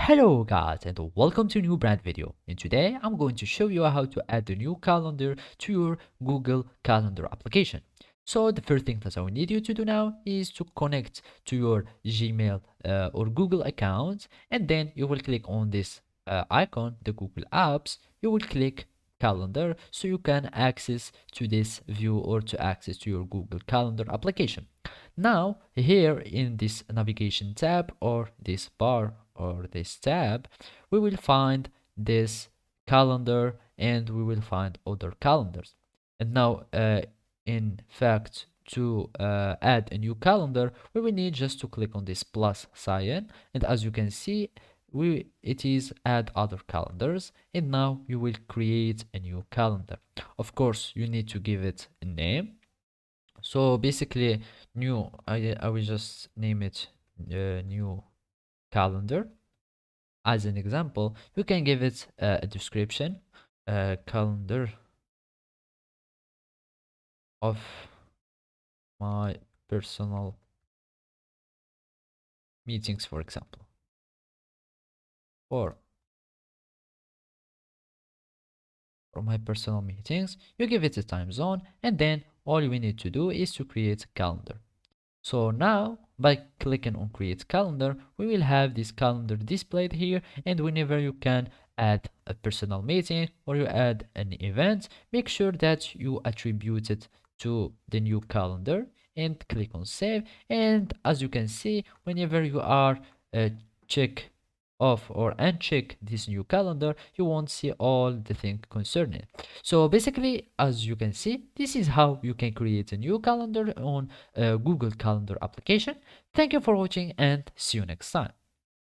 Hello guys and welcome to a new brand video. And today I'm going to show you how to add the new calendar to your Google Calendar application. So the first thing that I will need you to do now is to connect to your Gmail or Google account, and then you will click on this icon, the Google Apps. You will click calendar so you can access to this view or to access to your Google Calendar application. Now here in this navigation tab or this bar or this tab, we will find this calendar and we will find other calendars. And now in fact to add a new calendar, we will need just to click on this plus sign, and as you can see it is add other calendars, and now you will create a new calendar. Of course you need to give it a name. So basically new, I will just name it new calendar. As an example, you can give it a description, calendar of my personal meetings, for example, or for my personal meetings. You give it a time zone, and then all we need to do is to create a calendar. So now by clicking on create calendar, we will have this calendar displayed here, and whenever you can add a personal meeting or you add an event, make sure that you attribute it to the new calendar and click on save. And as you can see, whenever you are check off or uncheck this new calendar, you won't see all the things concerning. So basically, as you can see, this is how you can create a new calendar on Google Calendar application. Thank you for watching and see you next time.